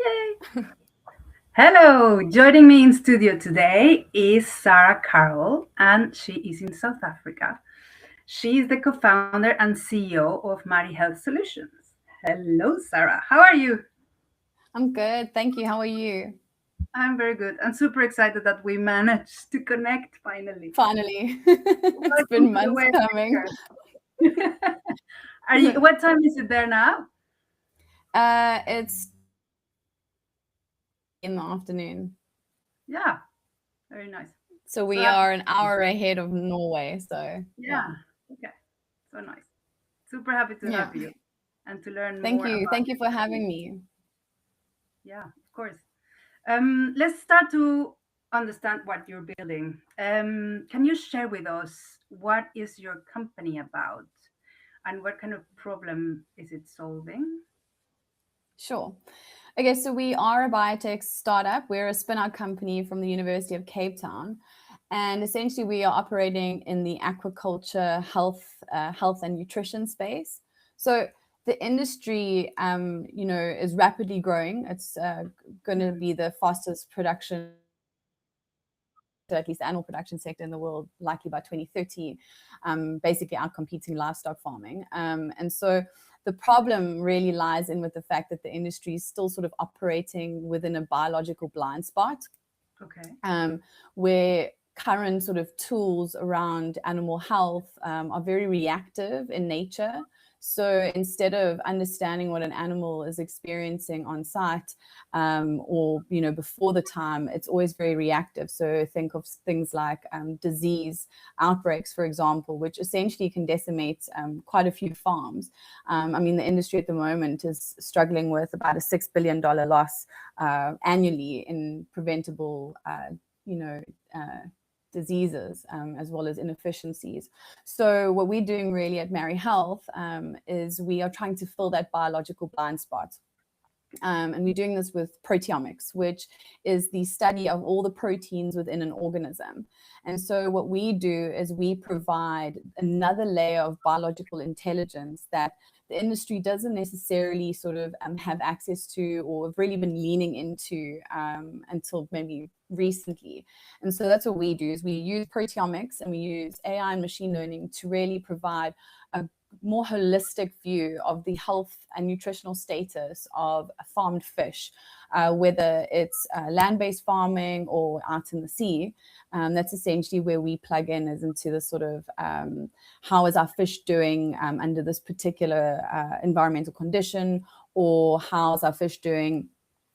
Yay! Hello, joining me in studio today is Sarah Carroll, and she is in South Africa. She is the co-founder and CEO of Mari Health Solutions. Hello, Sarah. How are you? I'm good. Thank you. How are you? I'm very good. I'm super excited that we managed to connect finally. Finally. It's Welcome been to the months coming. Waymaker. Are you? What time is it there now? It's in the afternoon. Yeah, very nice. So So we happy. are an hour ahead of Norway. So yeah. Yeah. Okay. So nice. Super happy to Yeah. have you and to learn Thank more you. about Thank you for your journey. having me. Yeah, of course. Let's start to understand what you're building. Can you share with us what is your company about and what kind of problem is it solving? Sure. Okay, so we are a biotech startup. We're a spin-out company from the University of Cape Town. And essentially, we are operating in the aquaculture, health and nutrition space. So the industry, is rapidly growing. It's going to Mm, be the fastest production, at least animal production sector in the world, likely by 2030, basically outcompeting livestock farming. And so the problem really lies in with the fact that the industry is still sort of operating within a biological blind spot, okay. where current sort of tools around animal health are very reactive in nature. So instead of understanding what an animal is experiencing on site, or before the time, it's always very reactive. So think of things like disease outbreaks, for example, which essentially can decimate quite a few farms. I mean, the industry at the moment is struggling with about a $6 billion loss annually in preventable, you know, uh, diseases, as well as inefficiencies. So what we're doing really at Mari Health is we are trying to fill that biological blind spot. And we're doing this with proteomics, which is the study of all the proteins within an organism. And so, what we do is we provide another layer of biological intelligence that the industry doesn't necessarily sort of have access to or have really been leaning into until maybe recently. And so that's what we do is we use proteomics and we use AI and machine learning to really provide a more holistic view of the health and nutritional status of farmed fish, whether it's land-based farming or out in the sea. That's essentially where we plug in, is into the sort of how is our fish doing under this particular environmental condition, or how's our fish doing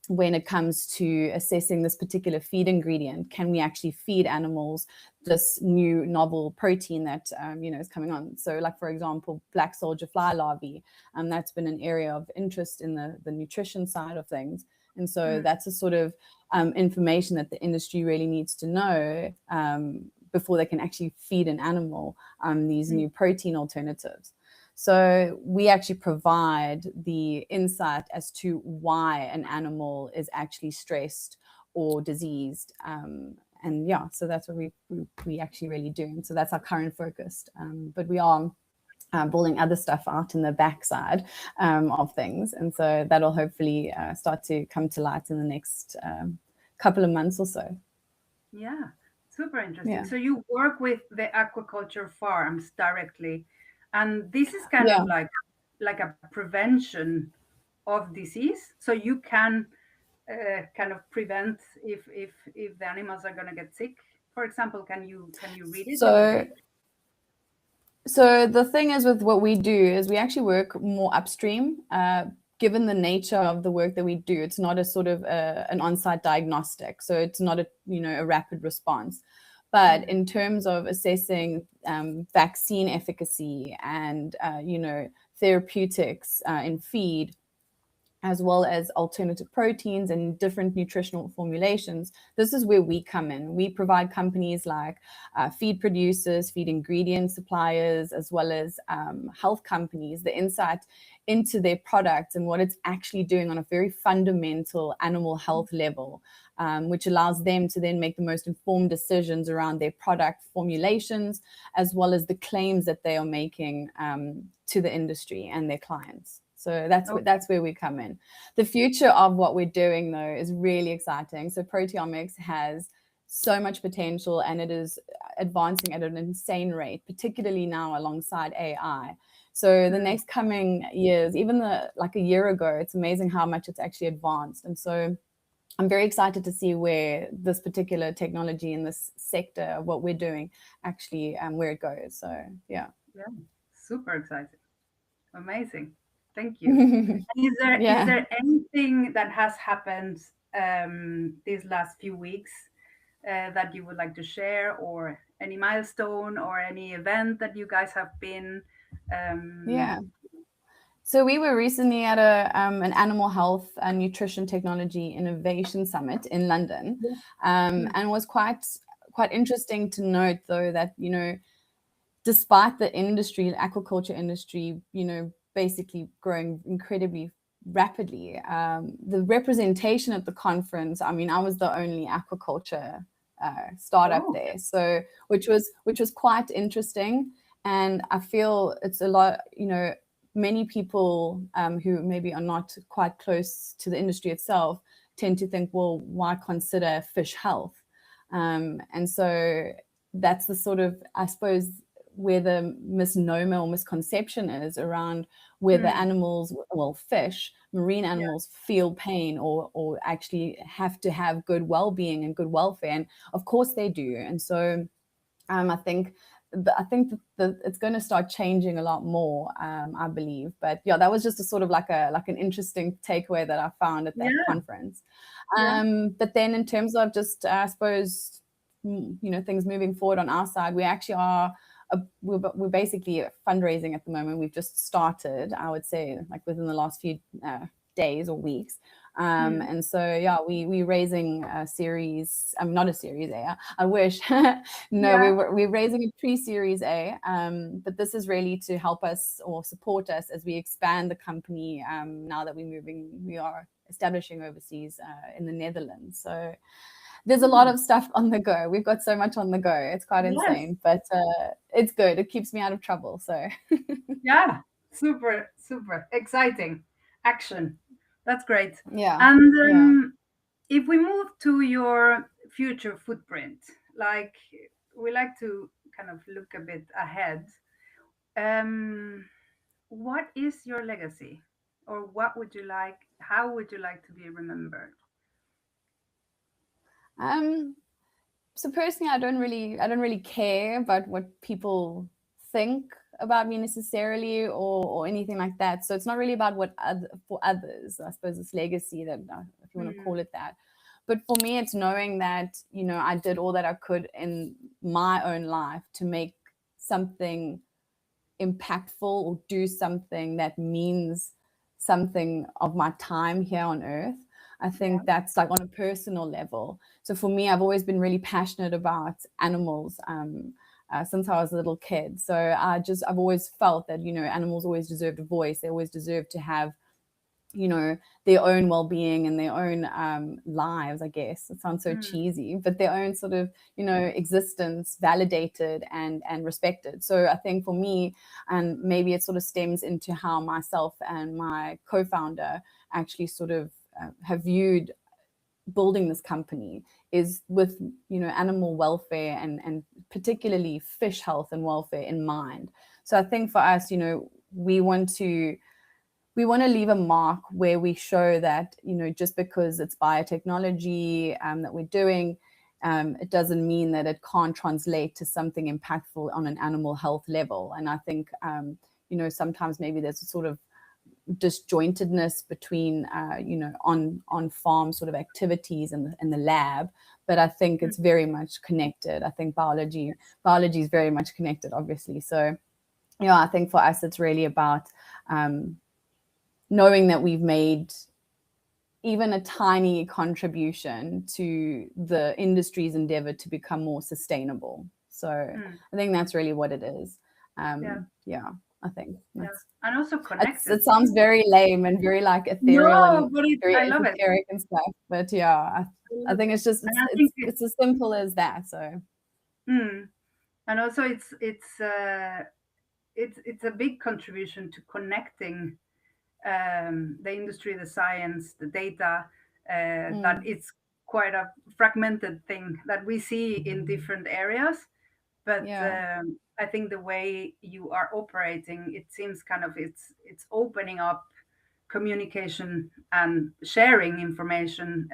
when it comes to assessing this particular feed ingredient. Can we actually feed animals this new novel protein that is coming on? So, like for example, black soldier fly larvae. That's been an area of interest in the nutrition side of things, and so Mm, that's a sort of information that the industry really needs to know before they can actually feed an animal these mm, new protein alternatives. So we actually provide the insight as to why an animal is actually stressed or diseased. And yeah, so that's what we actually really do. And so that's our current focus. But we are building other stuff out in the backside of things. And so that'll hopefully start to come to light in the next couple of months or so. yeah, super interesting. Yeah. So you work with the aquaculture farms directly, and this is kind of Yeah. like a prevention of disease. So you can kind of prevent if the animals are going to get sick. For example, can you read it in the So data? So the thing is with what we do is we actually work more upstream. Given the nature of the work that we do, it's not a sort of an on-site diagnostic, so it's not a rapid response. But Mm, in terms of assessing vaccine efficacy and therapeutics in feed, as well as alternative proteins and different nutritional formulations. This is where we come in. We provide companies like feed producers, feed ingredient suppliers, as well as health companies, the insight into their products and what it's actually doing on a very fundamental animal health level, which allows them to then make the most informed decisions around their product formulations, as well as the claims that they are making to the industry and their clients. So that's where we come in. The future of what we're doing, though, is really exciting. So proteomics has so much potential, and it is advancing at an insane rate, particularly now alongside AI. So the next coming years, even like a year ago, it's amazing how much it's actually advanced. And so I'm very excited to see where this particular technology in this sector of what we're doing actually where it goes. So yeah. Super exciting. Amazing. Thank you. Is there anything that has happened these last few weeks that you would like to share, or any milestone or any event that you guys have been? So we were recently at an animal health and nutrition technology innovation summit in London, and it was quite interesting to note, though, that despite the industry, the aquaculture industry, basically growing incredibly rapidly, the representation at the conference, I mean, I was the only aquaculture startup there, so which was quite interesting. And I feel it's a lot, many people who maybe are not quite close to the industry itself tend to think, well, why consider fish health? And so that's the sort of, I suppose, where the misnomer or misconception is around whether animals, well, fish, marine animals feel pain or actually have to have good well-being and good welfare. And of course they do. And so I think that it's going to start changing a lot more, I believe. But yeah, that was just a sort of like an interesting takeaway that I found at that conference. But then in terms of just, I suppose, things moving forward on our side, we actually are, we're basically fundraising at the moment. We've just started, I would say, like within the last few days or weeks. And so, yeah, we're raising a series, not a series A, I wish. We're raising a pre-series A, but this is really to help us or support us as we expand the company now that we are establishing overseas in the Netherlands. So there's a lot of stuff on the go. We've got so much on the go. It's quite insane, but it's good. It keeps me out of trouble. So yeah, super exciting. Action. That's great. Yeah. And if we move to your future footprint, like we like to kind of look a bit ahead. What is your legacy, or what would you like? How would you like to be remembered? So personally, I don't really care about what people think about me necessarily or anything like that. So it's not really about for others. I suppose it's legacy, that if you want to call it that. But for me, it's knowing that, I did all that I could in my own life to make something impactful or do something that means something of my time here on Earth. I think that's like on a personal level. So for me, I've always been really passionate about animals since I was a little kid. So I've always felt that, animals always deserved a voice. They always deserve to have, their own well-being and their own lives, I guess. It sounds so cheesy, but their own sort of, existence validated and respected. So I think for me, and maybe it sort of stems into how myself and my co-founder actually sort of have viewed building this company, is with animal welfare and particularly fish health and welfare in mind. So I think for us, we want to leave a mark where we show that just because it's biotechnology that we're doing, it doesn't mean that it can't translate to something impactful on an animal health level. And I think sometimes maybe there's a sort of disjointedness between on farm sort of activities and the lab, but I think it's very much connected. I think biology is very much connected, obviously. So I think for us it's really about knowing that we've made even a tiny contribution to the industry's endeavor to become more sustainable. So I think that's really what it is. I think that's, and also connected. It sounds very lame and very like ethereal and very esoteric and stuff. But I think it's just it's as simple as that. So, and also it's a big contribution to connecting the industry, the science, the data, that Mm, it's quite a fragmented thing that we see in different areas. But yeah. I think the way you are operating, it seems kind of it's opening up communication and sharing information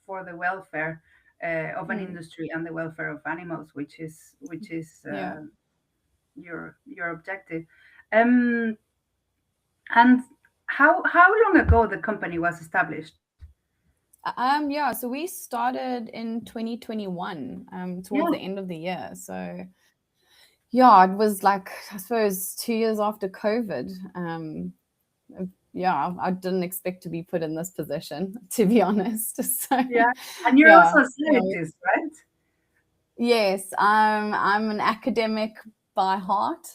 for the welfare of an Mm, industry and the welfare of animals, which is yeah. your objective. Um, and how long ago the company was established? Yeah, so we started in 2021, towards Yeah, the end of the year. So yeah, it was like, I suppose, 2 years after COVID. Yeah, I didn't expect to be put in this position, to be honest. So yeah. And you're yeah, also a yeah. scientist, right? Yes, I'm an academic by heart,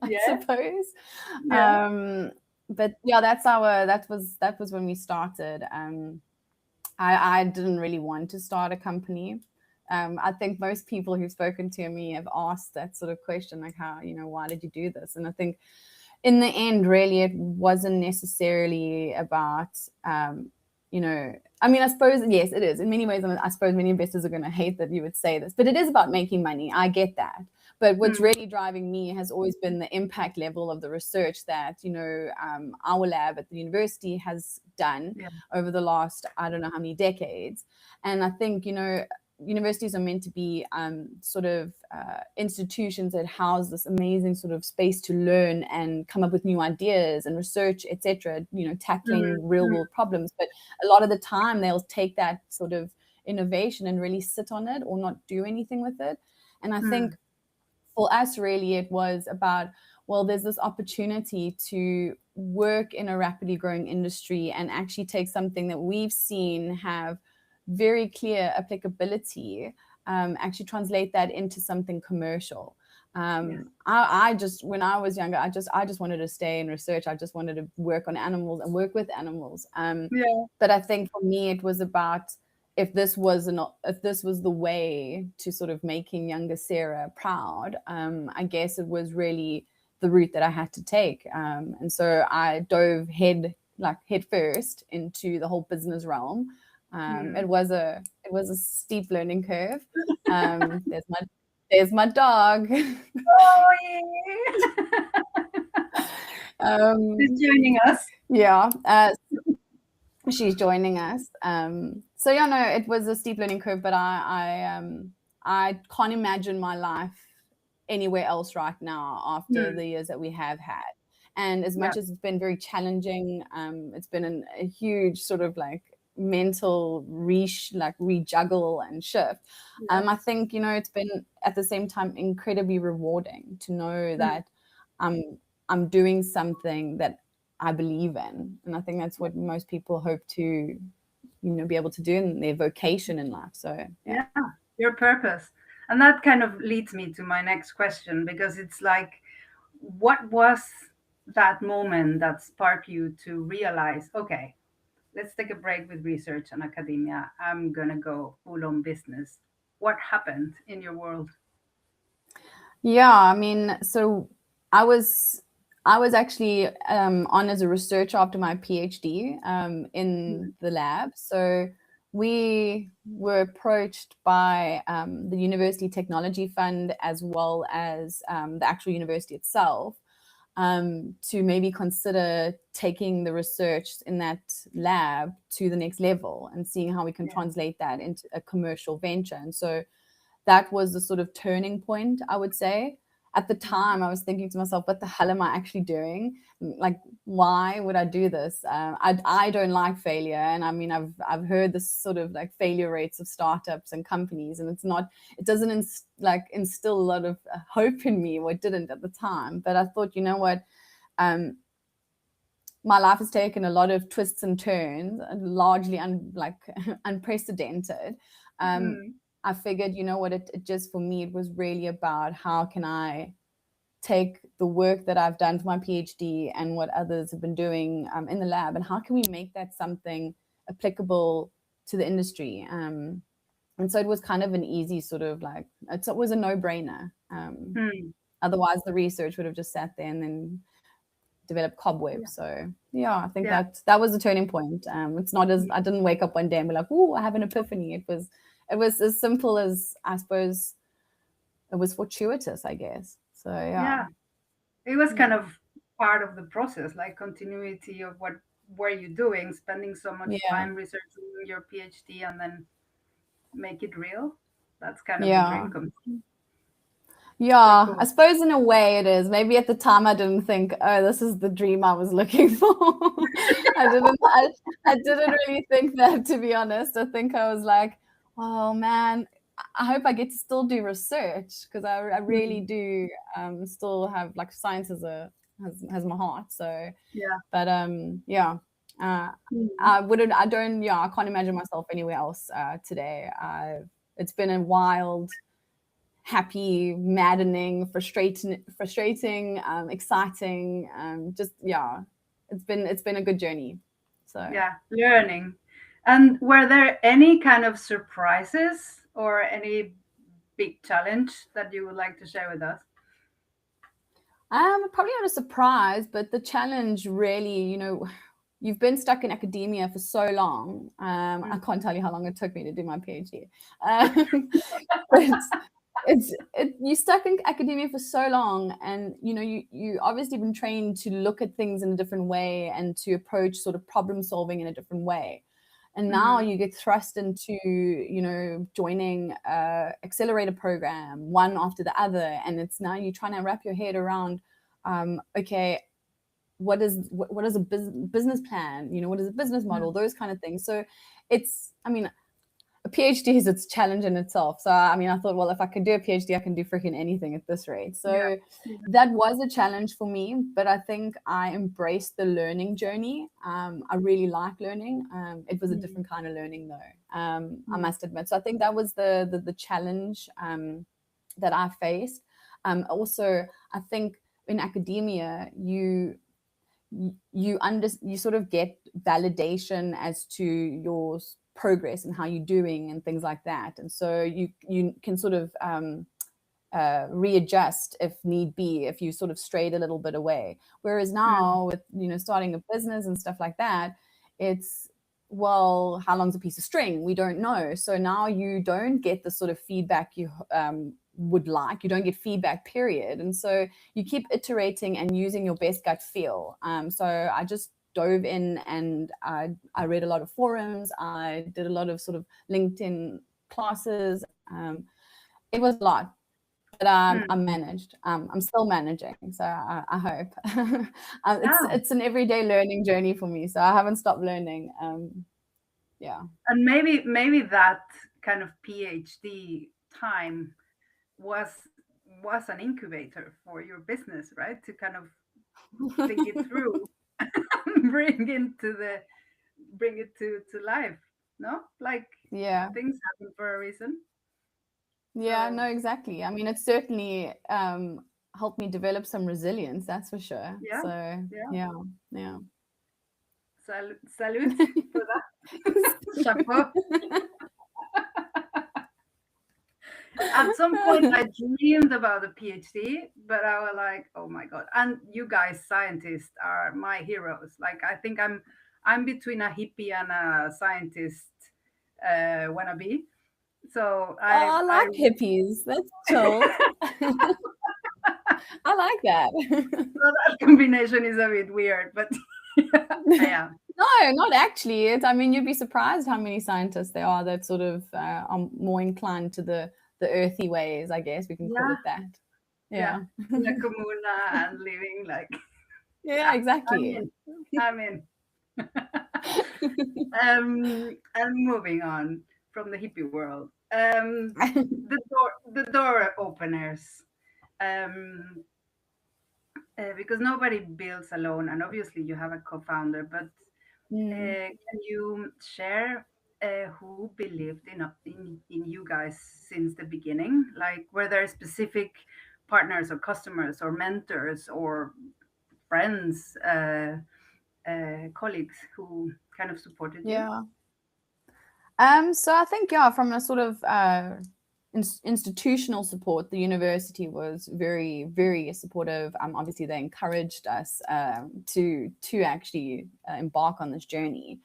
I Yeah, suppose. yeah. But yeah, that was when we started. I didn't really want to start a company. I think most people who've spoken to me have asked that sort of question, like, how, why did you do this? And I think in the end, really, it wasn't necessarily about, I mean, I suppose, yes, it is. In many ways, I suppose many investors are going to hate that you would say this, but it is about making money. I get that. But what's Mm, really driving me has always been the impact level of the research that, our lab at the university has done yeah. over the last, I don't know how many decades. And I think, universities are meant to be sort of institutions that house this amazing sort of space to learn and come up with new ideas and research, etc. Mm, Tackling real mm, world problems. But a lot of the time, they'll take that sort of innovation and really sit on it or not do anything with it. And I think mm, for us, really, it was about, well, there's this opportunity to work in a rapidly growing industry and actually take something that we've seen have very clear applicability, actually translate that into something commercial. yes. I just, when I was younger, I just wanted to stay in research. I just wanted to work on animals and work with animals. Yeah. But I think for me, it was about, if this was the way to sort of making younger Sarah proud, I guess it was really the route that I had to take. And so I dove head first into the whole business realm. Mm. It was a steep learning curve. There's my dog. Oh, yeah. She's um, joining us. yeah. She's joining us. So yeah, no, it was a steep learning curve, but I can't imagine my life anywhere else right now after Mm. the years that we have had. And as Yeah. much as it's been very challenging, it's been a huge sort of like mental rejuggle and shift. Yes. I think, it's been at the same time incredibly rewarding to know Mm. that I'm doing something that I believe in. And I think that's what most people hope to, be able to do in their vocation in life. So yeah. Yeah. Your purpose. And that kind of leads me to my next question, because it's like, what was that moment that sparked you to realize, okay, let's take a break with research and academia. I'm going to go full on business. What happened in your world? Yeah, I mean, so I was I was actually on as a researcher after my PhD in Mm. the lab. So we were approached by the University Technology Fund as well as the actual university itself, to maybe consider taking the research in that lab to the next level and seeing how we can Yeah. translate that into a commercial venture. And so that was the sort of turning point, I would say. At the Mm. time, I was thinking to myself, what the hell am I actually doing? Like, why would I do this? I don't like failure. And I mean, I've heard this sort of like failure rates of startups and companies, and it doesn't instill a lot of hope in me, or it didn't at the time. But I thought, you know what? Um, my life has taken a lot of twists and turns, largely unprecedented. Um, Mm. I figured, you know what, it just for me, it was really about how can I take the work that I've done for my PhD and what others have been doing in the lab, and how can we make that something applicable to the industry? And so it was kind of an easy sort of like, it was a no brainer. Mm. Otherwise, the research would have just sat there and then develop Cobweb. Yeah. So yeah, I think Yeah. that was a turning point. It's not as, I didn't wake up one day and be like, oh, I have an epiphany. It was as simple as, I suppose, it was fortuitous, I guess. So yeah. It was kind of part of the process, like continuity of what were you doing, spending so much Yeah. time researching your PhD and then make it real. That's kind of the Yeah. dream come true. Yeah, So I cool. suppose in a way it is. Maybe at the time I didn't think, oh, this is the dream I was looking for. I didn't really think that, to be honest. I think I was like, oh man, I hope I get to still do research, because I really do still have, like, science has my heart. So Yeah. but yeah. I can't imagine myself anywhere else today. It's been a wild, happy, maddening, frustrating, exciting. It's been a good journey. So Yeah, learning. And were there any kind of surprises or any big challenge that you would like to share with us? probably not a surprise, but the challenge really, you've been stuck in academia for so long. I can't tell you how long it took me to do my PhD. But you're stuck in academia for so long, and you obviously been trained to look at things in a different way and to approach sort of problem solving in a different way. And now you get thrust into joining a accelerator program, one after the other, and it's now you're trying to wrap your head around, okay, what is a business plan, what is a business model, those kind of things. So a PhD is its challenge in itself. So I thought, well, if I could do a PhD, I can do freaking anything at this rate. So that was a challenge for me, but I think I embraced the learning journey. I really like learning. It was a different kind of learning, though, I must admit. So I think that was the challenge that I faced. Also, I think in academia, you sort of get validation as to your progress and how you're doing and things like that, and so you can sort of readjust if need be, if you sort of strayed a little bit away. Whereas now with starting a business and stuff like that, it's, well, how long's a piece of string? We don't know. So now you don't get the sort of feedback you would like. You don't get feedback, period. And so you keep iterating and using your best gut feel. So I just dove in and I read a lot of forums. I did a lot of sort of LinkedIn classes. It was a lot, but I managed. I'm still managing, so I hope. It's an everyday learning journey for me, so I haven't stopped learning. Yeah. And maybe that kind of PhD time was an incubator for your business, right? To kind of think it through, bring it to life. No, like, things happen for a reason. Yeah, no, exactly. It certainly helped me develop some resilience, that's for sure. Yeah. So yeah. Salute for that. Chapeau. At some point, I dreamed about a PhD, but I was like, oh my God. And you guys, scientists, are my heroes. Like, I think I'm between a hippie and a scientist wannabe. So I like hippies. That's chill. I like that. So that combination is a bit weird, but yeah. No, not actually. You'd be surprised how many scientists there are that sort of are more inclined to the earthy ways, I guess we can call it that. Yeah. In a comuna and living like. Yeah, exactly. I'm in. And moving on from the hippie world, the door openers. Because nobody builds alone, and obviously you have a co-founder, but can you share who believed in you guys since the beginning? Like, were there specific partners or customers or mentors or friends, colleagues who kind of supported you? So I think, from a sort of institutional support, the university was very, very supportive. Obviously, they encouraged us to actually embark on this journey.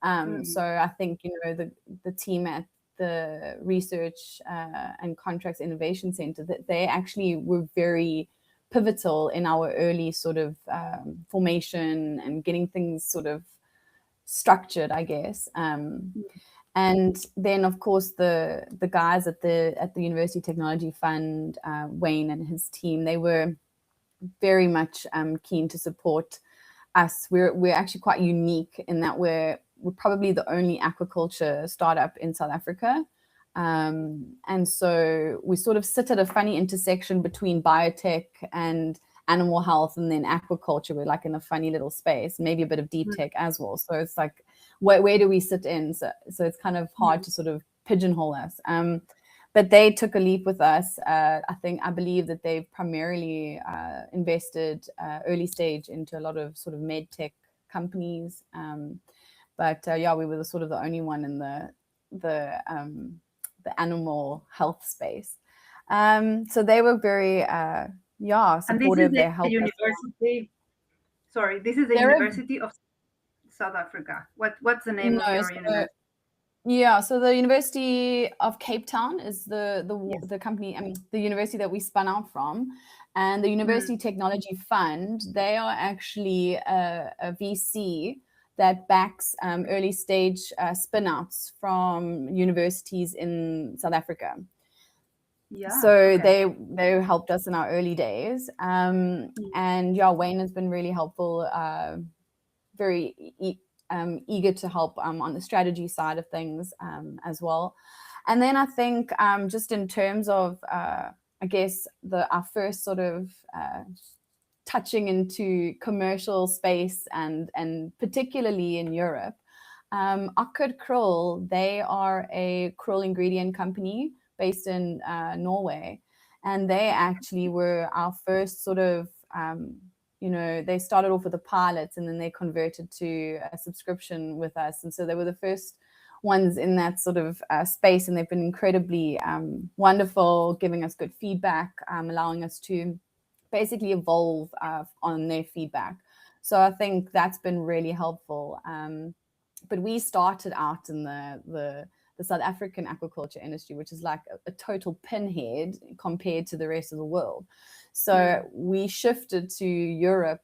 So I think, you know, the team at the Research and Contracts Innovation Center, that they actually were very pivotal in our early sort of formation and getting things sort of structured, I guess. And then, of course, the guys at the University Technology Fund, Wayne and his team, they were very much keen to support us. We're actually quite unique in that we're probably the only aquaculture startup in South Africa. And so we sort of sit at a funny intersection between biotech and animal health, and then aquaculture. We're like in a funny little space, maybe a bit of deep tech as well. So it's like, where do we sit in? So it's kind of hard to sort of pigeonhole us. But they took a leap with us. I believe that they've primarily invested early stage into a lot of sort of med tech companies. But yeah, we were the only one in the animal health space. So they were very supportive. They helped university. Sorry, this is the University of South Africa. What's the name of your university? Yeah, so the University of Cape Town is the company, I mean, the university that we spun out from. And the University Technology Fund, they are actually a VC that backs early stage spin-outs from universities in South Africa. Yeah. So okay. They helped us in our early days. And yeah, Wayne has been really helpful, very eager to help on the strategy side of things as well. And then I think just in terms of, I guess, our first sort of touching into commercial space and particularly in Europe, Aker Krill, they are a krill ingredient company based in Norway. And they actually were our first sort of, they started off with the pilots and then they converted to a subscription with us. And so they were the first ones in that sort of space. And they've been incredibly wonderful, giving us good feedback, allowing us to basically evolve on their feedback. So I think that's been really helpful. But we started out in the South African aquaculture industry, which is like a total pinhead compared to the rest of the world. So we shifted to Europe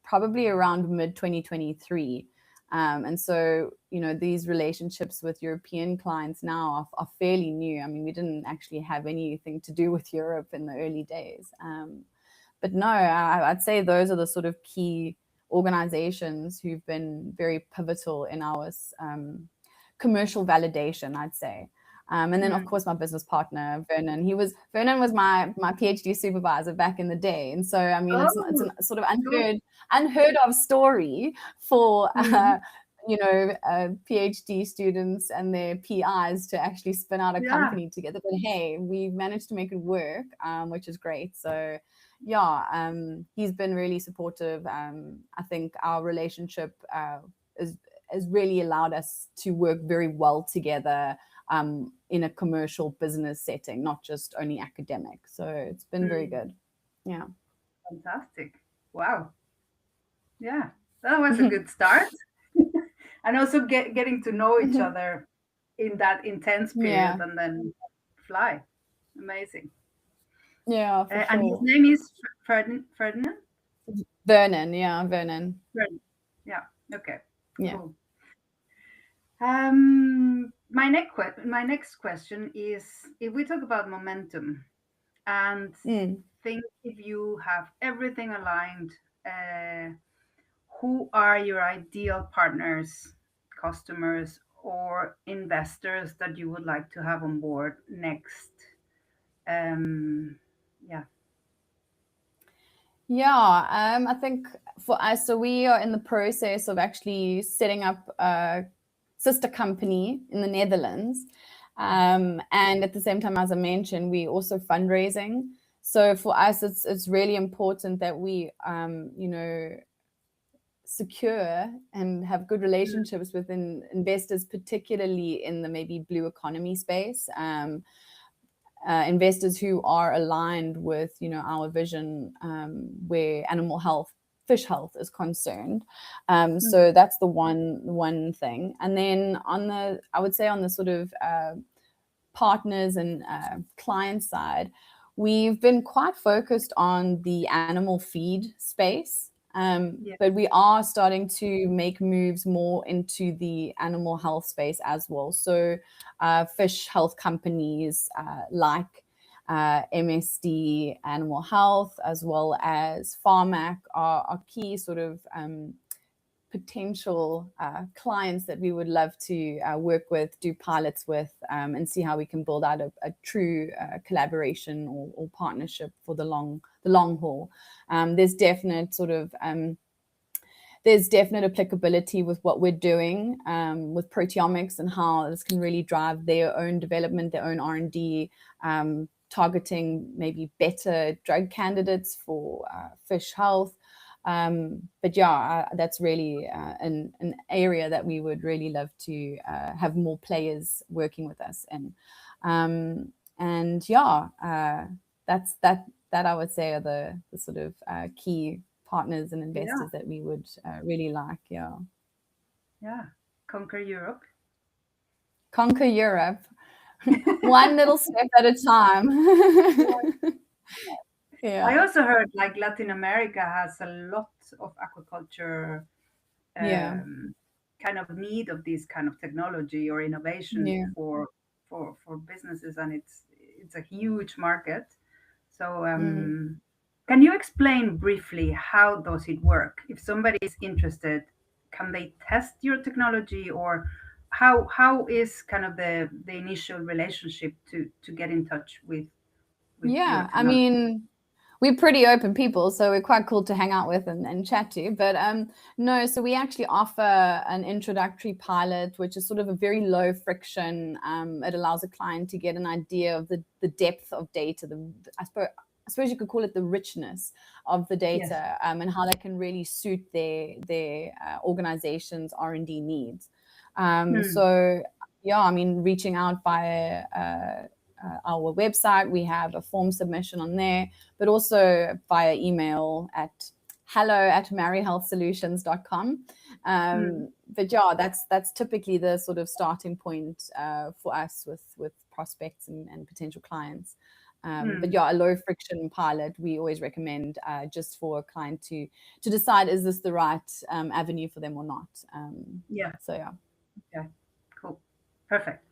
probably around mid-2023. And so, these relationships with European clients now are fairly new. I mean, we didn't actually have anything to do with Europe in the early days. But no, I'd say those are the sort of key organizations who've been very pivotal in our commercial validation, I'd say. And then, of course, my business partner, Vernon. Vernon was my PhD supervisor back in the day. And so, I mean, it's a sort of unheard of story for, PhD students and their PIs to actually spin out a company together. But hey, we managed to make it work, which is great. So, yeah, he's been really supportive. I think our relationship has really allowed us to work very well together in a commercial business setting, not just only academic. So it's been very good. Yeah. Fantastic. Wow. Yeah, that was a good start. And also getting to know each other in that intense period and then fly. Amazing. Yeah. And his name is Ferdinand? Vernon, yeah, Vernon. Yeah, okay. Yeah. Cool. My next question is, if we talk about momentum and think if you have everything aligned, who are your ideal partners, customers, or investors that you would like to have on board next? I think for us, so we are in the process of actually setting up a sister company in the Netherlands. And at the same time, as I mentioned, we also fundraising. So for us, it's really important that we, secure and have good relationships with investors, particularly in the maybe blue economy space. investors who are aligned with, you know, our vision, where animal health, fish health is concerned. So that's the one thing. And then I would say on the sort of partners and client side, we've been quite focused on the animal feed space. But we are starting to make moves more into the animal health space as well. So fish health companies like MSD Animal Health, as well as Pharmac, are key sort of potential clients that we would love to work with, do pilots with, and see how we can build out a true collaboration or partnership for the long haul. There's definite applicability with what we're doing with proteomics and how this can really drive their own development, their own R&D, targeting maybe better drug candidates for fish health. But yeah, that's really an area that we would really love to have more players working with us in. And yeah, that's that I would say are the sort of key partners and investors that we would really like. Yeah. Conquer Europe. One little step at a time. Yeah. I also heard like Latin America has a lot of aquaculture kind of need of this kind of technology or innovation for businesses, and it's a huge market. So can you explain briefly how does it work? If somebody is interested, can they test your technology, or how is kind of the initial relationship to get in touch with yeah, I mean, we're pretty open people, so we're quite cool to hang out with and chat to. But no, so we actually offer an introductory pilot, which is sort of a very low friction. It allows a client to get an idea of the depth of data, I suppose you could call it the richness of the data, and how that can really suit their organization's R&D needs. So yeah, I mean, reaching out via our website, we have a form submission on there, but also via email at hello@maryhealthsolutions.com. But yeah, that's typically the sort of starting point for us with prospects and potential clients. But yeah, a low friction pilot we always recommend, just for a client to decide, is this the right avenue for them or not. So yeah. Okay, cool, perfect.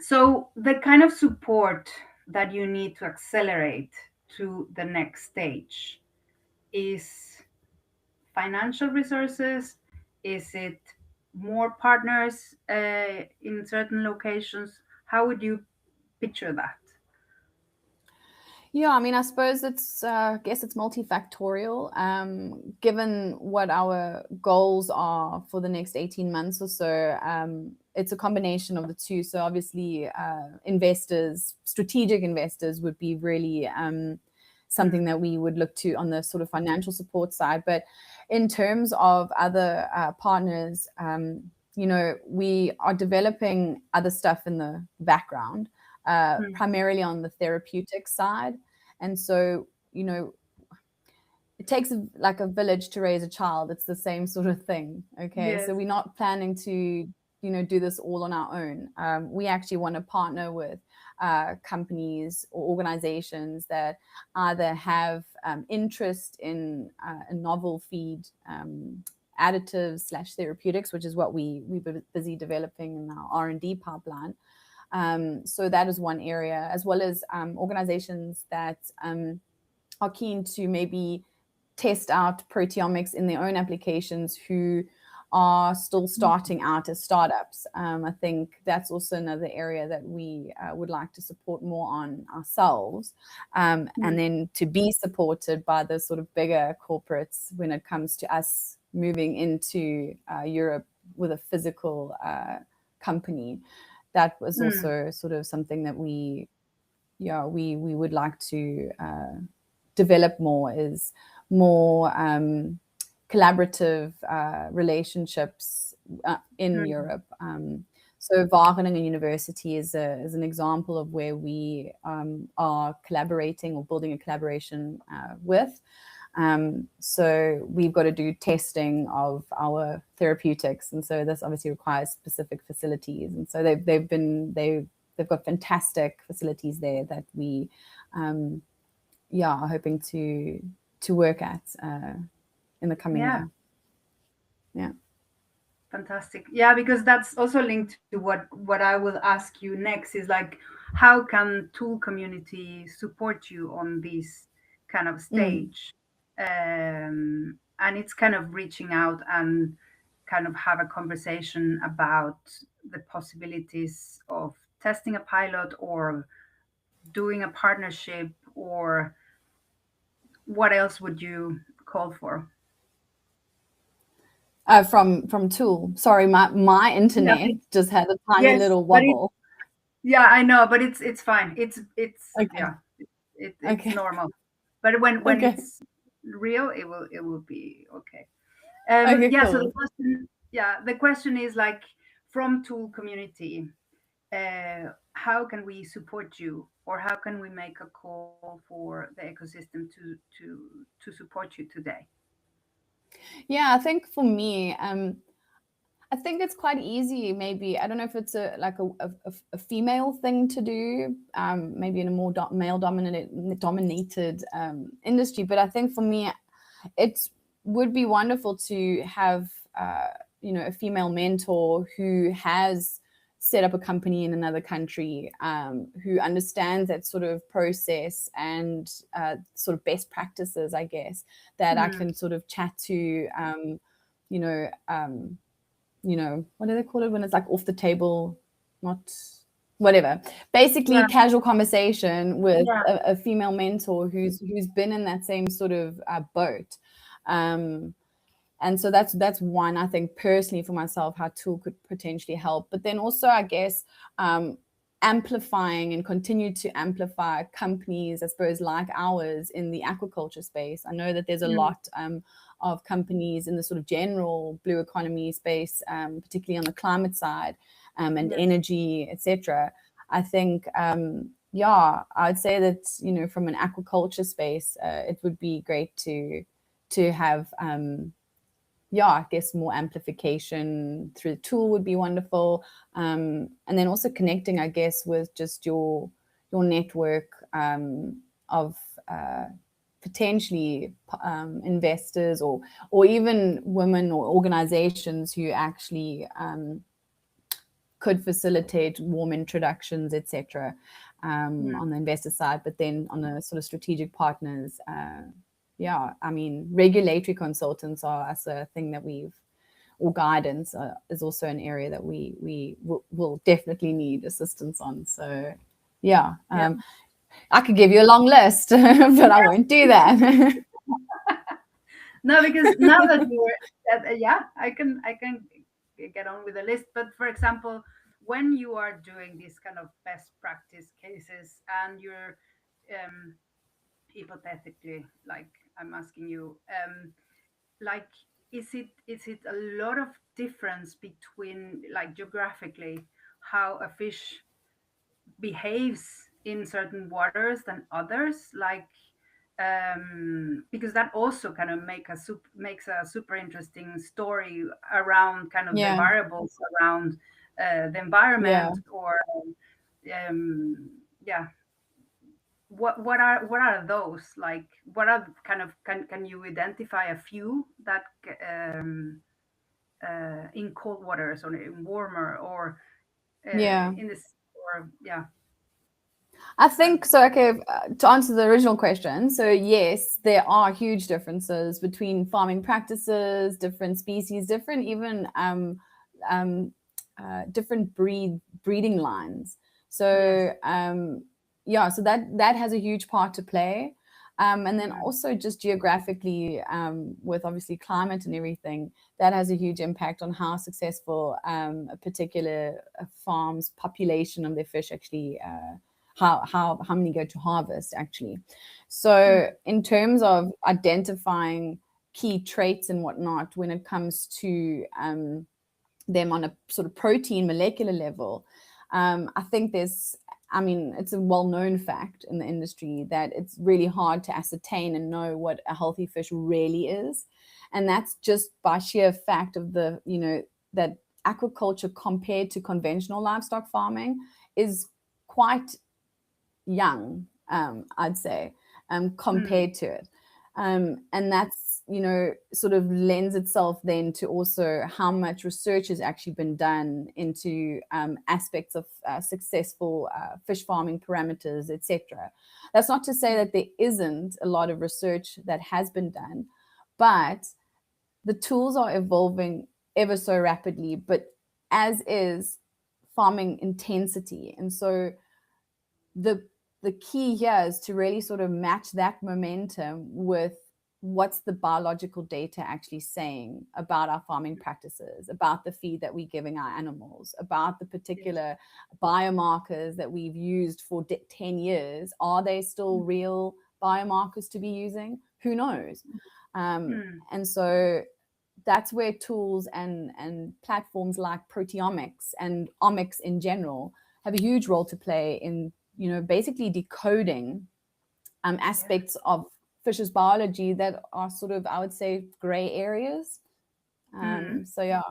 So the kind of support that you need to accelerate to the next stage is financial resources. Is it more partners in certain locations? How would you picture that? Yeah, I mean, I suppose it's multifactorial. Given what our goals are for the next 18 months or so, it's a combination of the two. So obviously, strategic investors would be really something that we would look to on the sort of financial support side. But in terms of other partners, you know, we are developing other stuff in the background. Primarily on the therapeutic side. And so, you know, it takes like a village to raise a child. It's the same sort of thing. Okay. So we're not planning to, you know, do this all on our own. We actually want to partner with companies or organizations that either have interest in a novel feed additives / therapeutics, which is what we're busy developing in our R&D pipeline. So that is one area, as well as organizations that are keen to maybe test out proteomics in their own applications, who are still starting out as startups. I think that's also another area that we would like to support more on ourselves, and then to be supported by the sort of bigger corporates when it comes to us moving into Europe with a physical company. That was also sort of something that we would like to develop more, is more collaborative relationships in Europe. So Wageningen University is an example of where we are collaborating or building a collaboration with. So we've got to do testing of our therapeutics, and so this obviously requires specific facilities. And so they've got fantastic facilities there that we are hoping to work at in the coming year. Yeah. Fantastic. Yeah, because that's also linked to what I will ask you next is like, how can Tool community support you on this kind of stage? And it's kind of reaching out and kind of have a conversation about the possibilities of testing a pilot or doing a partnership, or what else would you call for? From Tool. Sorry, my internet just had a tiny little wobble. Yeah, I know, but it's fine. It's okay. Yeah, it's normal. But when it's real, it will be okay. Cool. So the question is like, from Tool community, how can we support you, or how can we make a call for the ecosystem to support you today? Yeah, I think for me, I think it's quite easy. Maybe I don't know if it's a female thing to do, maybe in a more male dominated industry. But I think for me, it would be wonderful to have a female mentor who has set up a company in another country, who understands that sort of process and sort of best practices, I guess, that I can sort of chat to, what do they call it when it's like off the table, whatever. Basically, casual conversation with a female mentor who's been in that same sort of boat. And so that's one, I think, personally for myself, how Tool could potentially help. But then also, I guess, amplifying and continue to amplify companies, I suppose, like ours in the aquaculture space. I know that there's a lot of companies in the sort of general blue economy space, particularly on the climate side, and energy, etc. I think, I'd say that, from an aquaculture space, it would be great to have, I guess more amplification through the Tool would be wonderful. And then also connecting, I guess, with just your network of potentially investors or even women or organizations who actually could facilitate warm introductions, etc. On the investor side, but then on the sort of strategic partners, I mean, regulatory consultants are as a thing that or guidance is also an area that we will definitely need assistance on. So, I could give you a long list, but I won't do that. No, because now that you were, I can get on with the list. But for example, when you are doing these kind of best practice cases and you're hypothetically, like I'm asking you, like, is it a lot of difference between, like, geographically, how a fish behaves in certain waters than others, like, because that also kind of makes a super interesting story around kind of the variables around the environment, or what are those, like, what are kind of, can you identify a few that in cold waters or in warmer, or in this, or I think so. Okay, to answer the original question, so yes, there are huge differences between farming practices, different species, different even different breeding lines. So so that has a huge part to play. And then also just geographically, with obviously climate and everything, that has a huge impact on how successful a particular farm's population of their fish actually, how many go to harvest actually. So in terms of identifying key traits and whatnot, when it comes to them on a sort of protein molecular level. I think it's a well-known fact in the industry that it's really hard to ascertain and know what a healthy fish really is. And that's just by sheer fact of the, that aquaculture compared to conventional livestock farming is quite young, I'd say, compared to it. And that's, sort of lends itself then to also how much research has actually been done into aspects of successful fish farming parameters, etc. That's not to say that there isn't a lot of research that has been done, but the tools are evolving ever so rapidly, but as is farming intensity. And so the key here is to really sort of match that momentum with what's the biological data actually saying about our farming practices, about the feed that we're giving our animals, about the particular biomarkers that we've used for 10 years. Are they still real biomarkers to be using? Who knows? And so that's where tools and platforms like proteomics and omics in general have a huge role to play in, basically decoding aspects of fish's biology that are sort of, I would say, gray areas. So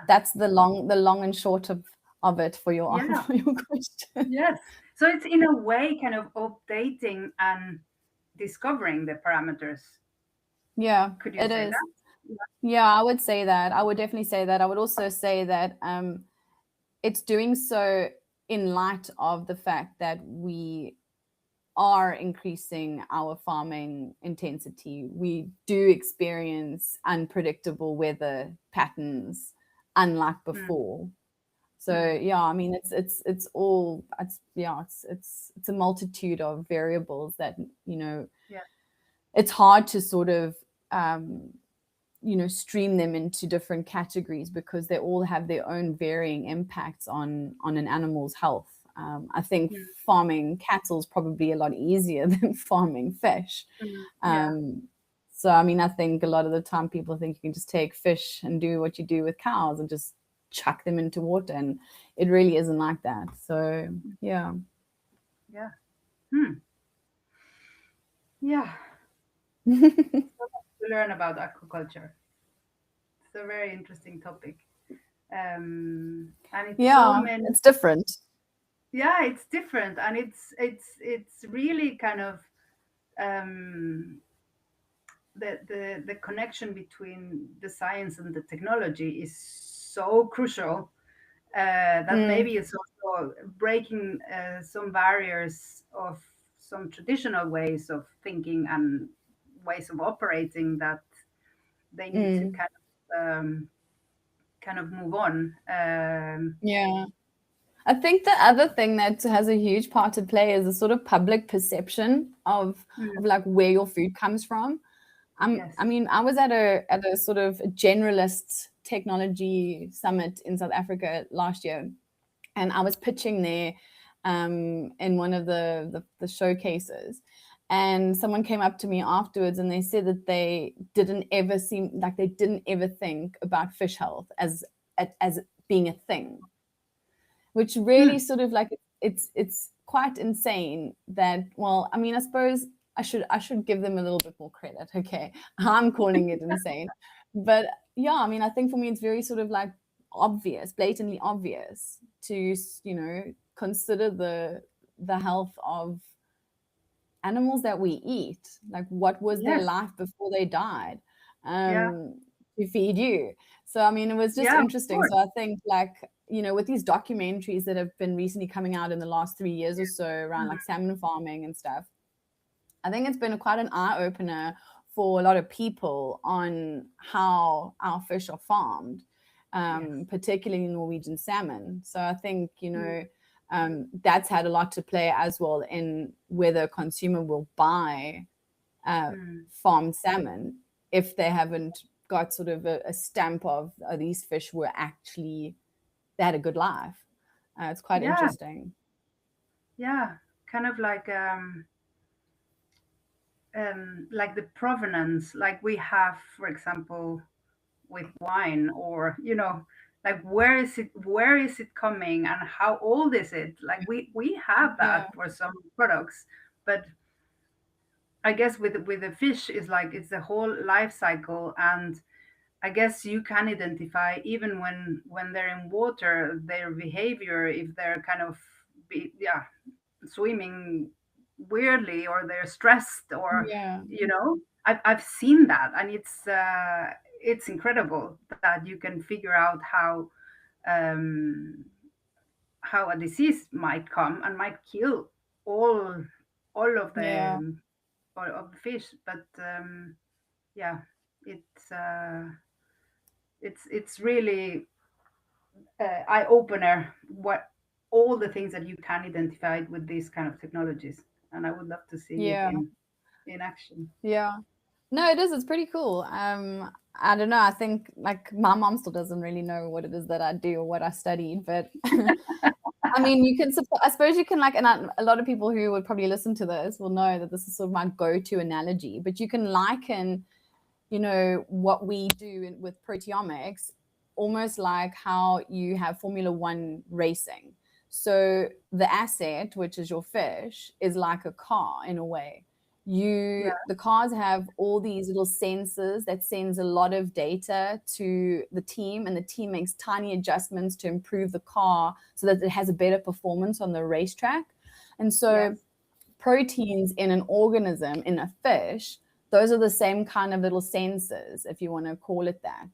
that's the long and short of it for your question. Yes. So it's in a way kind of updating and discovering the parameters. Yeah, Could you say is. that? Yeah, I would say that. I would definitely say that. I would also say that it's doing so in light of the fact that we are increasing our farming intensity. We do experience unpredictable weather patterns, unlike before. So yeah, I mean, it's a multitude of variables that it's hard to sort of stream them into different categories because they all have their own varying impacts on an animal's health. I think farming cattle is probably a lot easier than farming fish. So, I mean, I think a lot of the time people think you can just take fish and do what you do with cows and just chuck them into water, and it really isn't like that. So, yeah. Yeah. Yeah. To learn about aquaculture. It's a very interesting topic. And it's so many. It's different. Yeah, it's different, and it's really kind of the connection between the science and the technology is so crucial that maybe it's also breaking some barriers of some traditional ways of thinking and ways of operating that they need to kind of move on. Yeah. I think the other thing that has a huge part to play is the sort of public perception of like where your food comes from. I mean, I was at a sort of generalist technology summit in South Africa last year, and I was pitching there in one of the showcases. And someone came up to me afterwards and they said that they didn't ever think about fish health as being a thing, which really sort of like it's quite insane that, well, I mean, I suppose I should give them a little bit more credit. Okay, I'm calling it insane, but yeah, I mean, I think for me it's very sort of like obvious, blatantly obvious to consider the health of animals that we eat. Like, what was their life before they died to feed you? So I mean, it was just interesting. So I think, like, with these documentaries that have been recently coming out in the last 3 years or so around like salmon farming and stuff, I think it's been quite an eye-opener for a lot of people on how our fish are farmed, particularly Norwegian salmon. So I think, that's had a lot to play as well in whether a consumer will buy farmed salmon if they haven't got sort of a stamp of these fish were actually, they had a good life. It's quite interesting. Yeah, kind of like the provenance. Like we have, for example, with wine, or like where is it coming, and how old is it? Like we have Yeah. that for some products, but I guess with the fish is like it's the whole life cycle. And I guess you can identify even when they're in water, their behavior, if they're kind of yeah, swimming weirdly, or they're stressed, or Yeah. I've seen that, and it's incredible that you can figure out um, how a disease might come and might kill all all of Yeah. the all of the fish. But yeah, it's uh, it's really eye opener what all the things that you can identify with these kind of technologies, and I would love to see it Yeah. in action. Yeah. No, it is. It's pretty cool. I don't know. I think like my mom still doesn't really know what it is that I do or what I studied, but I mean, you can. I suppose you can like, and a lot of people who would probably listen to this will know that this is sort of my go-to analogy. But you can liken, what we do with proteomics, almost like how you have Formula One racing. So the asset, which is your fish, is like a car in a way. Yeah. The cars have all these little sensors that sends a lot of data to the team, and the team makes tiny adjustments to improve the car so that it has a better performance on the racetrack. And so Yes. proteins in an organism, in a fish, those are the same kind of little sensors, if you want to call it that.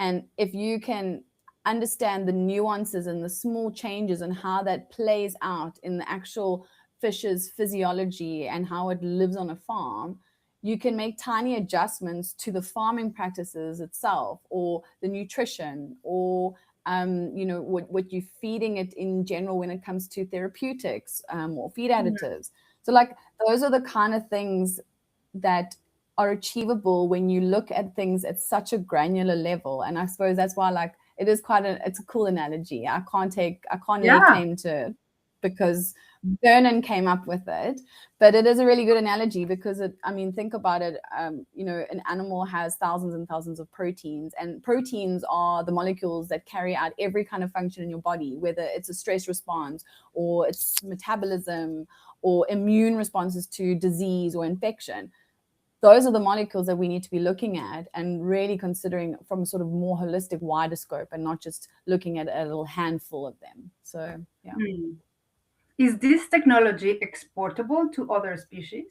And if you can understand the nuances and the small changes and how that plays out in the actual fish's physiology and how it lives on a farm, you can make tiny adjustments to the farming practices itself, or the nutrition, or what you're feeding it in general when it comes to therapeutics, or feed additives. So like those are the kind of things that are achievable when you look at things at such a granular level. And I suppose that's why like it's a cool analogy. I can't lay Yeah. claim to it because Vernon came up with it, but it is a really good analogy because think about it. An animal has thousands and thousands of proteins, and proteins are the molecules that carry out every kind of function in your body, whether it's a stress response or it's metabolism or immune responses to disease or infection. Those are the molecules that we need to be looking at and really considering from a sort of more holistic, wider scope, and not just looking at a little handful of them. So, yeah. Is this technology exportable to other species?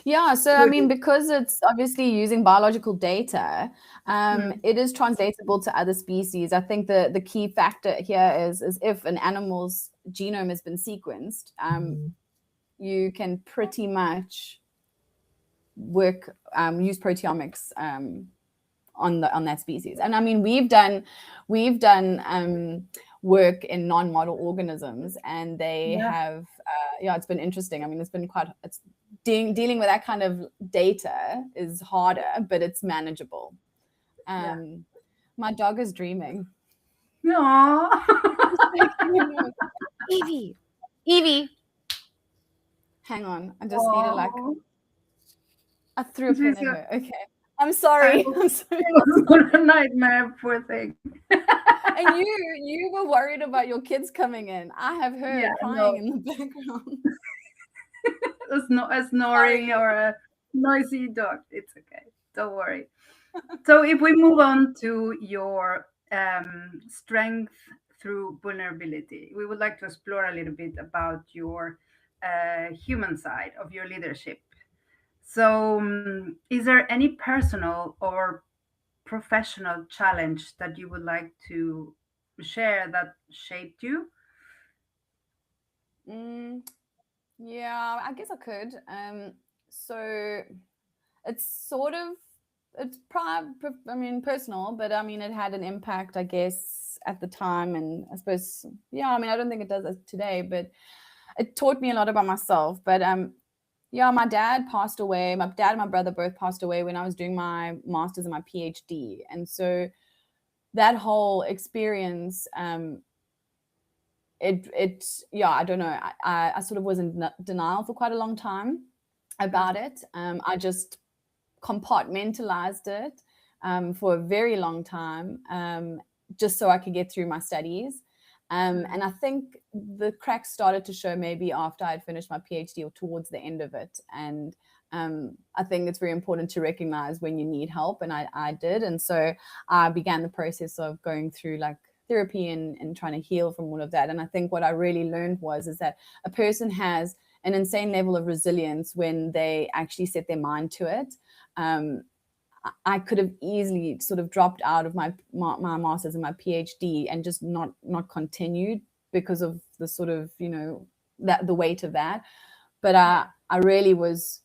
Yeah, so because it's obviously using biological data, it is translatable to other species. I think the key factor here is if an animal's genome has been sequenced, you can pretty much use proteomics on that species. And we've done work in non-model organisms, and they have it's been interesting. It's dealing with that kind of data is harder, but it's manageable. My dog is dreaming. No. Evie, hang on, I just need to I threw a pin at her. Okay, I'm sorry. I'm sorry. It was a nightmare, poor thing. And you were worried about your kids coming in. I have heard crying in the background. A snoring or a noisy dog. It's okay. Don't worry. So if we move on to your strength through vulnerability, we would like to explore a little bit about your human side of your leadership. So, is there any personal or professional challenge that you would like to share that shaped you? Yeah, I guess I could. So it's personal, but it had an impact, I guess, at the time. And I suppose, I don't think it does today, but it taught me a lot about myself. But my dad passed away. My dad and my brother both passed away when I was doing my master's and my PhD. And so that whole experience, I don't know. I sort of was in denial for quite a long time about it. I just compartmentalized it. for a very long time, just so I could get through my studies. And I think the cracks started to show maybe after I'd finished my PhD or towards the end of it. And I think it's very important to recognize when you need help, and I did. And so I began the process of going through like therapy and trying to heal from all of that. And I think what I really learned is that a person has an insane level of resilience when they actually set their mind to it. I could have easily sort of dropped out of my master's and my PhD and just not continued because of the sort of, you know, that the weight of that. But I really was,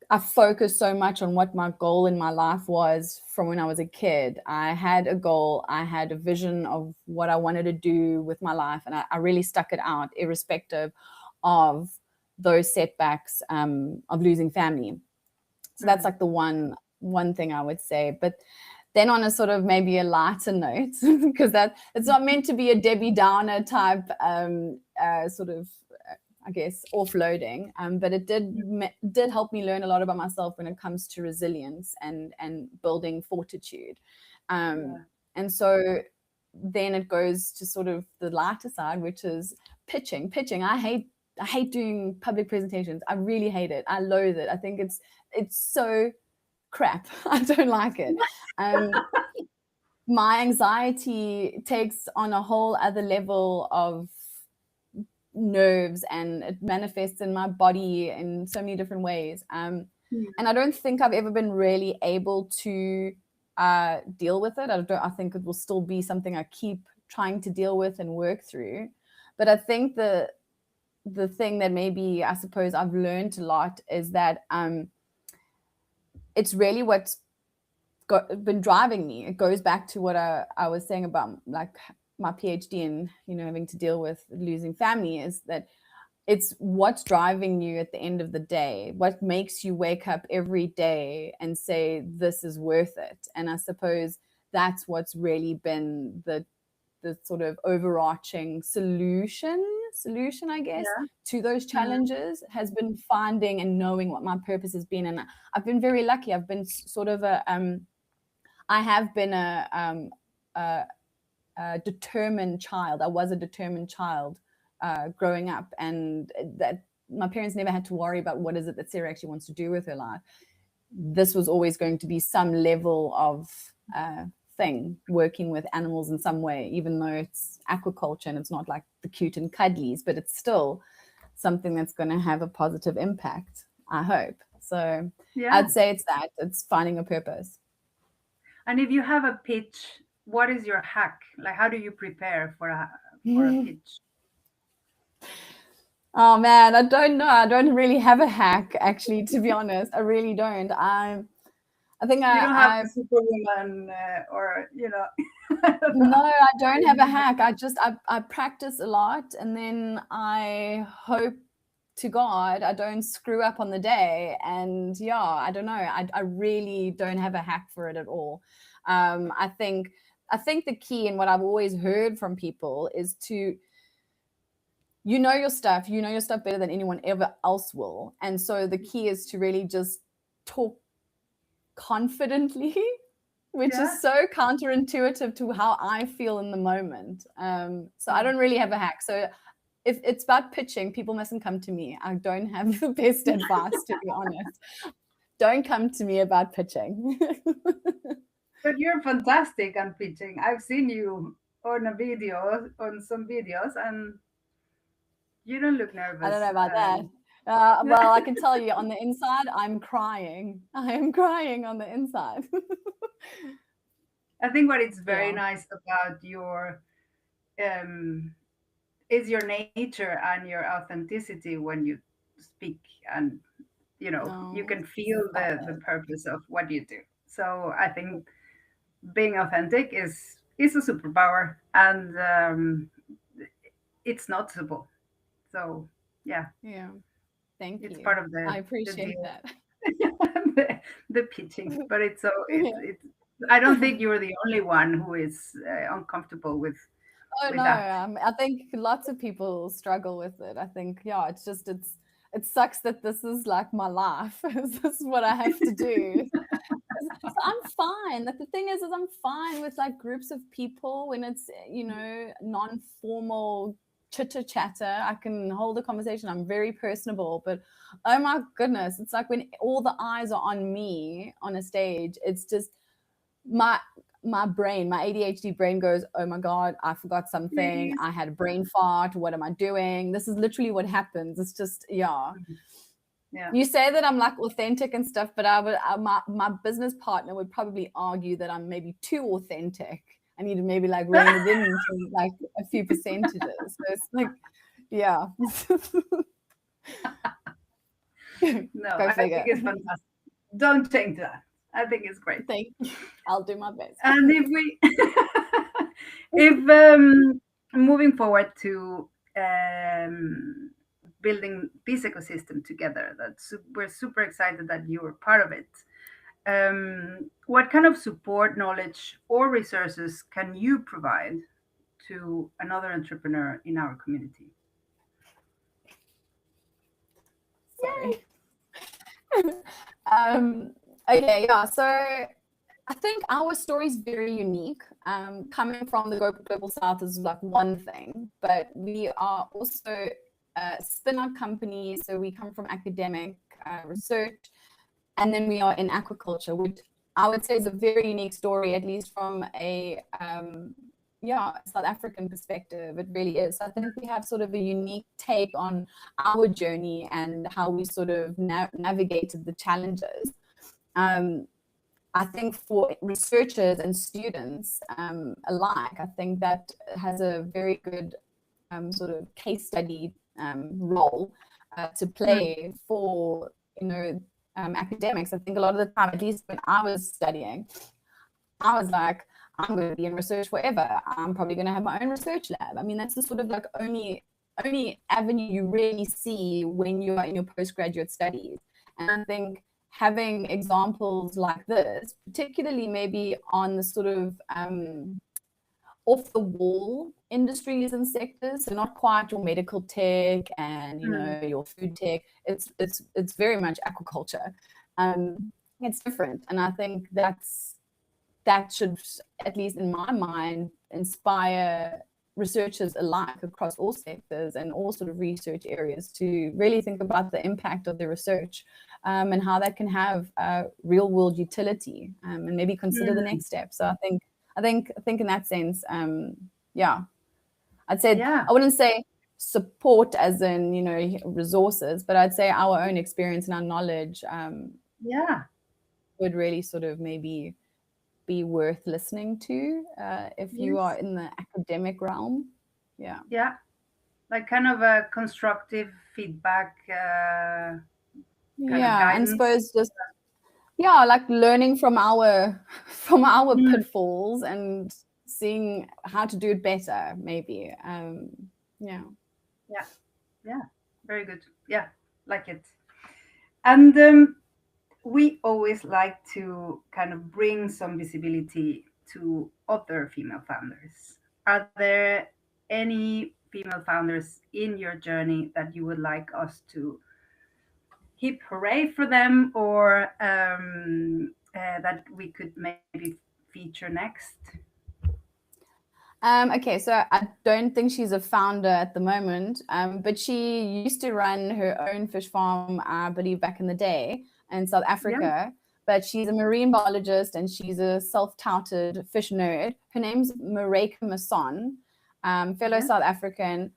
I focused so much on what my goal in my life was from when I was a kid. I had a goal, I had a vision of what I wanted to do with my life, and I really stuck it out irrespective of those setbacks of losing family. So that's like the one thing I would say. But then on a sort of maybe a lighter note, because that it's not meant to be a Debbie Downer type sort of, I guess, offloading, but it did help me learn a lot about myself when it comes to resilience and building fortitude. And so then it goes to sort of the lighter side, which is pitching. I hate doing public presentations. I really hate it. I loathe it. I think it's so crap. I don't like it. My anxiety takes on a whole other level of nerves, and it manifests in my body in so many different ways. And I don't think I've ever been really able to deal with it. I think it will still be something I keep trying to deal with and work through. But I think the thing that maybe I suppose I've learned a lot is that it's really what's been driving me. It goes back to what I was saying about like my PhD and, you know, having to deal with losing family, is that it's what's driving you at the end of the day, what makes you wake up every day and say, this is worth it. And I suppose that's what's really been the sort of overarching solution, I guess, to those challenges, has been finding and knowing what my purpose has been. And I've been very lucky. I've been sort of I have been a determined child. I was a determined child growing up, and that my parents never had to worry about what is it that Sarah actually wants to do with her life. This was always going to be some level of thing, working with animals in some way, even though it's aquaculture and it's not like the cute and cuddlies, but it's still something that's going to have a positive impact, I hope. So I'd say it's finding a purpose. And if you have a pitch, what is your hack? Like, how do you prepare for a pitch? Oh man, I don't know. I don't really have a hack, actually, to be honest. I really don't. I think you don't have Superwoman or, you know. No, I don't have a hack. I practice a lot, and then I hope to God I don't screw up on the day. And I don't know. I really don't have a hack for it at all. I think the key, and what I've always heard from people, is to, you know your stuff better than anyone ever else will. And so the key is to really just talk confidently, which is so counterintuitive to how I feel in the moment. So I don't really have a hack. So if it's about pitching, people mustn't come to me. I don't have the best advice, to be honest. Don't come to me about pitching. But you're fantastic on pitching. I've seen you on some videos, and you don't look nervous. I don't know about that. Well, I can tell you, on the inside, I'm crying. I am crying on the inside. I think what is very nice about your is your nature and your authenticity when you speak, and you know, you can feel the purpose of what you do. So I think being authentic is a superpower, and it's noticeable. So Thank you. It's part of the. I appreciate that. the pitching, but it's so. It's. I don't think you're the only one who is uncomfortable with. Oh no, I think lots of people struggle with it. I think it's just it sucks that this is like my life. This is what I have to do. So I'm fine. Like the thing is I'm fine with like groups of people when it's, non-formal chitter chatter. I can hold a conversation. I'm very personable, but oh my goodness, it's like when all the eyes are on me on a stage, it's just my brain, my ADHD brain goes, oh my God, I forgot something. I had a brain fart. What am I doing? This is literally what happens. It's just, yeah. You say that I'm like authentic and stuff, but my business partner would probably argue that I'm maybe too authentic. I need to maybe like rein it in to like a few percentages. So it's like, yeah. No, I think it's fantastic. Don't change that. I think it's great. Thank you. I'll do my best. And if moving forward to building this ecosystem together, we're super excited that you were part of it. What kind of support, knowledge, or resources can you provide to another entrepreneur in our community? Sorry. Okay, yeah. So I think our story is very unique. Coming from the Global South is like one thing, but we are also a spin-out company. So we come from academic research, and then we are in aquaculture, which I would say is a very unique story, at least from a South African perspective. It really is. So I think we have sort of a unique take on our journey and how we sort of navigated the challenges. I think for researchers and students alike, I think that has a very good sort of case study role to play for, academics. I think a lot of the time, at least when I was studying, I was like, I'm going to be in research forever. I'm probably going to have my own research lab. I mean, that's the sort of like only avenue you really see when you are in your postgraduate studies. And I think having examples like this, particularly maybe on the sort of off the wall industries and sectors, so not quite your medical tech and your food tech. It's very much aquaculture. It's different, and I think that should, at least in my mind, inspire researchers alike across all sectors and all sort of research areas to really think about the impact of their research and how that can have real world utility and maybe consider the next step. So I think in that sense, I'd say I wouldn't say support as in resources, but I'd say our own experience and our knowledge would really sort of maybe be worth listening to if you are in the academic realm. Like kind of a constructive feedback and suppose just like learning from our pitfalls and seeing how to do it better, maybe. Very good. Like it. And we always like to kind of bring some visibility to other female founders. Are there any female founders in your journey that you would like us to hip hooray for them, or that we could maybe feature next? Okay, so I don't think she's a founder at the moment, but she used to run her own fish farm, I believe, back in the day in South Africa. But she's a marine biologist and she's a self-touted fish nerd. Her name's Mareike Masson, fellow South African.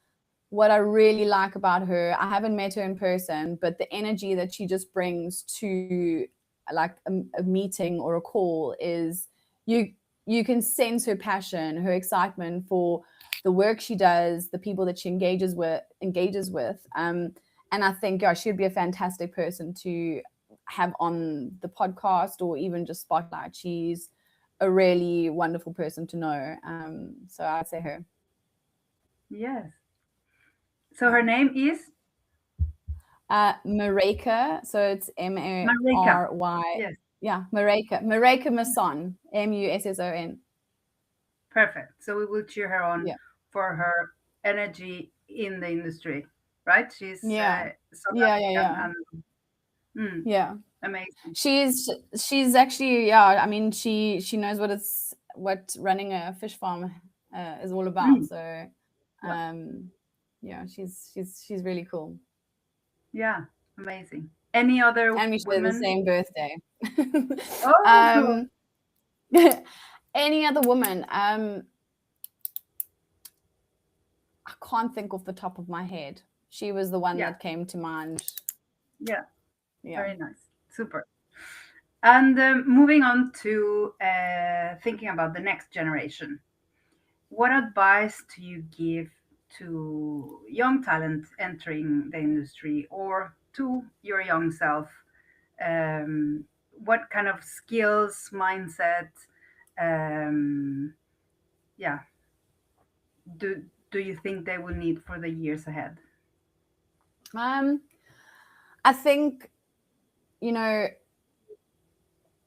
What I really like about her, I haven't met her in person, but the energy that she just brings to like a meeting or a call is you can sense her passion, her excitement for the work she does, the people that she engages with. And I think she'd be a fantastic person to have on the podcast or even just spotlight. She's a really wonderful person to know. So I'd say her. Yes. So her name is? Mareike. So it's M-A-R-Y. Yes. Yeah, Mareike Masson, M-U-S-S-O-N. Perfect. So we will cheer her on for her energy in the industry, right? She's Yeah. Amazing. She's actually, yeah, I mean, she knows what running a fish farm is all about. Mm. So Yeah. yeah, she's really cool. Yeah. Amazing. Any other And we share the women? same birthday. Oh, cool. Any other woman? I can't think off the top of my head. She was the one Yeah. that came to mind. Yeah. Yeah. Very nice. Super. And moving on to thinking about the next generation, what advice do you give to young talent entering the industry or to your young self? What kind of skills, mindset, um, yeah, do you think they will need for the years ahead? I think, you know,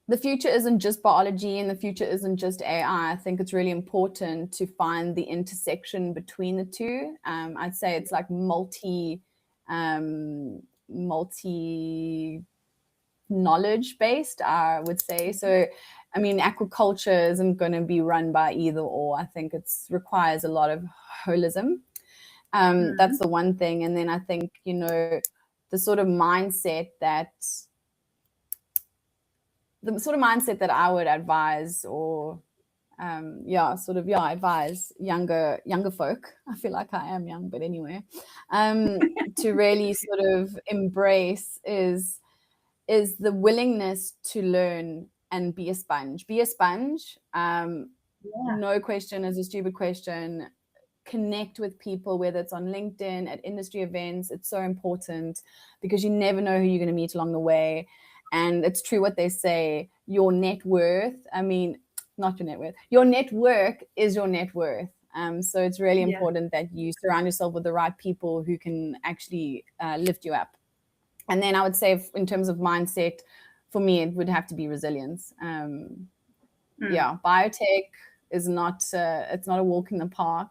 the future isn't just biology and the future isn't just AI. I think it's really important to find the intersection between the two. I'd say it's like multi knowledge based, I would say. So, I mean, aquaculture isn't going to be run by either or. I think it's requires a lot of holism. That's the one thing. And then I think, you know, the sort of mindset that I would advise or advise younger folk. I feel like I am young, but anyway, to really sort of embrace is the willingness to learn and be a sponge. Be a sponge. No question is a stupid question. Connect with people, whether it's on LinkedIn, at industry events. It's so important because you never know who you're going to meet along the way. And it's true what they say, your net worth, I mean, not your net worth, your network is your net worth. So it's really important that you surround yourself with the right people who can actually lift you up. And then I would say in terms of mindset, for me, it would have to be resilience. Yeah, biotech is not, it's not a walk in the park.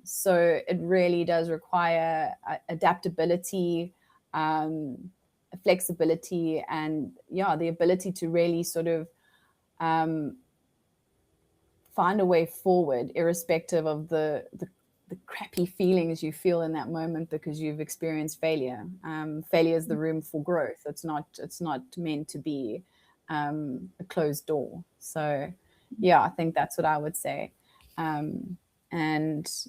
So it really does require adaptability, flexibility, and the ability to really sort of find a way forward, irrespective of the crappy feelings you feel in that moment because you've experienced failure. Failure is the room for growth. It's not meant to be a closed door. So I think that's what I would say. And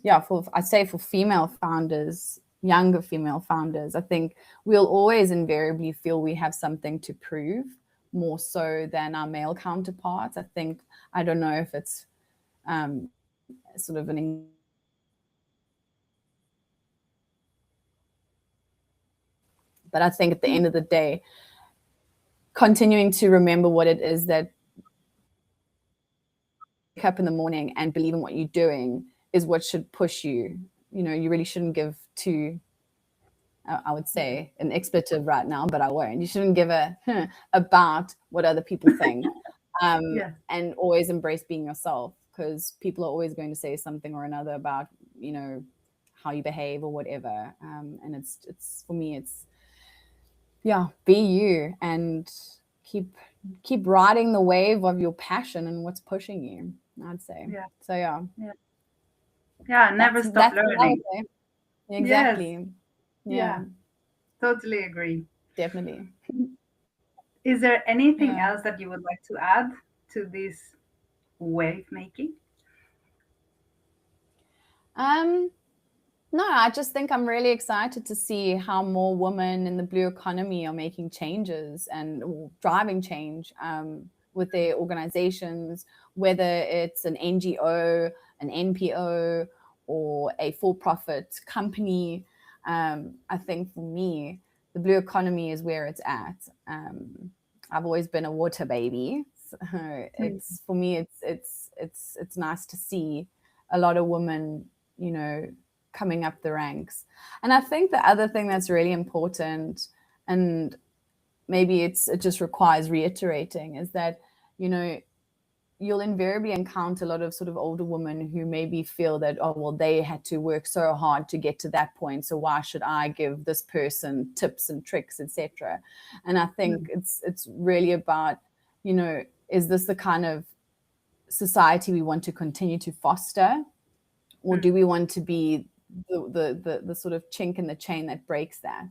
I'd say for female founders, younger female founders, I think we'll always invariably feel we have something to prove more so than our male counterparts. I don't know if it's sort of but I think at the end of the day, continuing to remember what it is that wake up in the morning and believe in what you're doing is what should push you. You know, you really shouldn't give to, I would say an expletive right now, but I won't. You shouldn't give about what other people think. And always embrace being yourself, because people are always going to say something or another about, you know, how you behave or whatever. And it's for me, it's be you and keep riding the wave of your passion and what's pushing you, I'd say. Never stop learning. Exactly. Yes. Totally agree. Definitely. Is there anything else that you would like to add to this wave making? No, I just think I'm really excited to see how more women in the blue economy are making changes and driving change with their organizations, whether it's an NGO, an NPO, or a for-profit company. I think for me, the blue economy is where it's at. I've always been a water baby. So it's for me, it's nice to see a lot of women, you know, coming up the ranks. And I think the other thing that's really important, and maybe it just requires reiterating, is that, you know, you'll invariably encounter a lot of sort of older women who maybe feel that, oh, well, they had to work so hard to get to that point, so why should I give this person tips and tricks, etc. And I think it's really about, you know, is this the kind of society we want to continue to foster, or do we want to be the sort of chink in the chain that breaks that?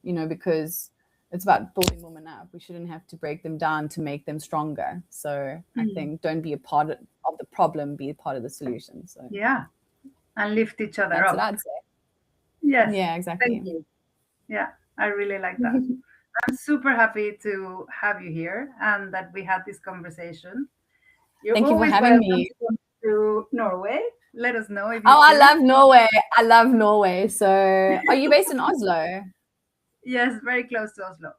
You know, because it's about building women up. We shouldn't have to break them down to make them stronger. So I think don't be a part of the problem, be a part of the solution. So yeah, and lift each other that's up. what I'd say. Yes. Yeah, exactly. Thank you. Yeah, I really like that. I'm super happy to have you here and that we had this conversation. You're Thank you for always having welcome me. to come to Norway. Let us know if you Oh, I visit. love Norway. I love Norway. So are you based in Oslo? Yes, very close to Oslo.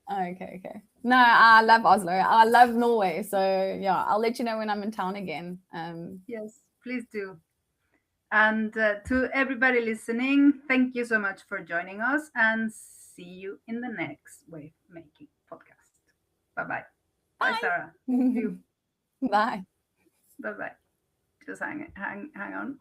Oh, okay. No, I love Oslo. I love Norway. So yeah, I'll let you know when I'm in town again. Yes, please do. And to everybody listening, thank you so much for joining us, and see you in the next Wave Making podcast. Bye-bye. Bye, Sarah. Thank you. Bye. Bye-bye. Just hang on.